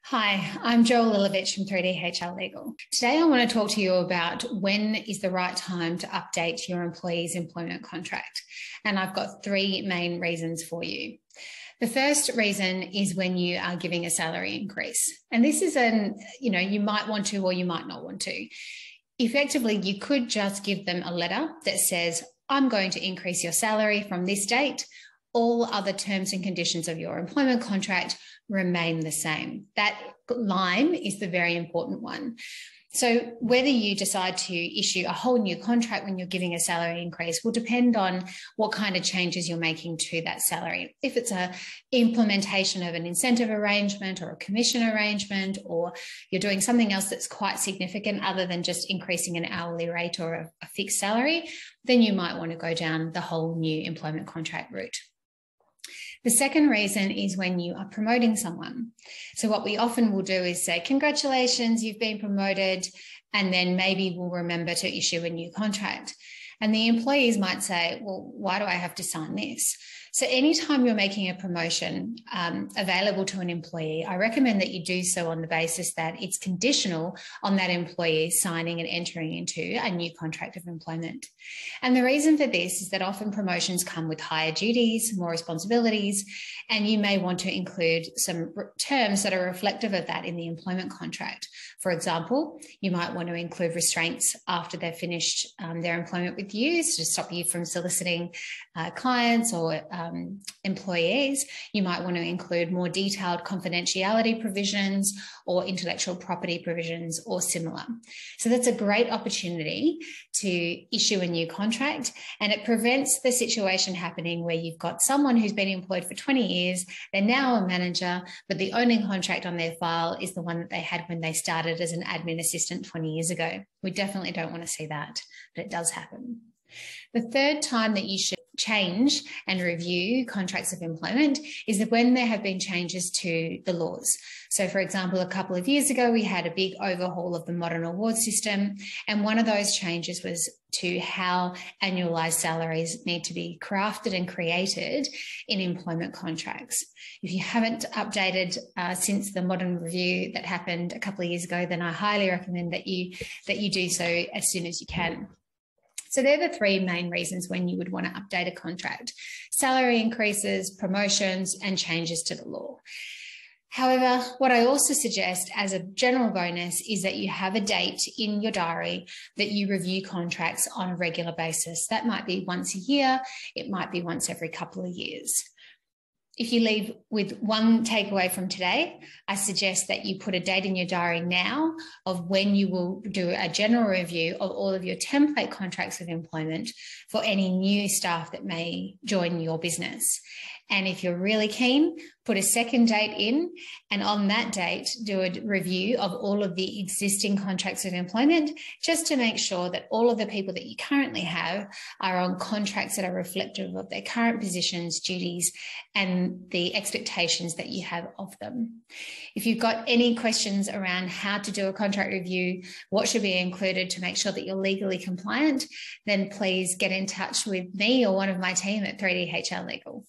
Hi, I'm Joel Lilovich from 3D HR Legal. Today I want to talk to you about when is the right time to update your employee's employment contract. And I've got three main reasons for you. The first reason is when you are giving a salary increase. And this is you might want to or you might not want to. Effectively, you could just give them a letter that says, I'm going to increase your salary from this date. All other terms and conditions of your employment contract remain the same. That line is the very important one. So whether you decide to issue a whole new contract when you're giving a salary increase will depend on what kind of changes you're making to that salary. If it's an implementation of an incentive arrangement or a commission arrangement, or you're doing something else that's quite significant other than just increasing an hourly rate or a fixed salary, then you might want to go down the whole new employment contract route. The second reason is when you are promoting someone. So what we often will do is say, congratulations, you've been promoted, and then maybe we'll remember to issue a new contract. And the employees might say, well, why do I have to sign this? So anytime you're making a promotion available to an employee, I recommend that you do so on the basis that it's conditional on that employee signing and entering into a new contract of employment. And the reason for this is that often promotions come with higher duties, more responsibilities, and you may want to include some terms that are reflective of that in the employment contract. For example, you might want to include restraints after they've finished their employment with you to stop you from soliciting clients or employees. You might want to include more detailed confidentiality provisions or intellectual property provisions or similar. So that's a great opportunity to issue a new contract, and it prevents the situation happening where you've got someone who's been employed for 20 years, they're now a manager, but the only contract on their file is the one that they had when they started as an admin assistant 20 years ago. We definitely don't want to see that, but it does happen. The third time that you should change and review contracts of employment is that when there have been changes to the laws. So for example, a couple of years ago, we had a big overhaul of the modern award system. And one of those changes was to how annualised salaries need to be crafted and created in employment contracts. If you haven't updated since the modern review that happened a couple of years ago, then I highly recommend that you do so as soon as you can. So they're the three main reasons when you would want to update a contract: salary increases, promotions, and changes to the law. However, what I also suggest as a general bonus is that you have a date in your diary that you review contracts on a regular basis. That might be once a year, it might be once every couple of years. If you leave with one takeaway from today, I suggest that you put a date in your diary now of when you will do a general review of all of your template contracts of employment for any new staff that may join your business. And if you're really keen, put a second date in, and on that date, do a review of all of the existing contracts of employment, just to make sure that all of the people that you currently have are on contracts that are reflective of their current positions, duties, and the expectations that you have of them. If you've got any questions around how to do a contract review, what should be included to make sure that you're legally compliant, then please get in touch with me or one of my team at 3D HR Legal.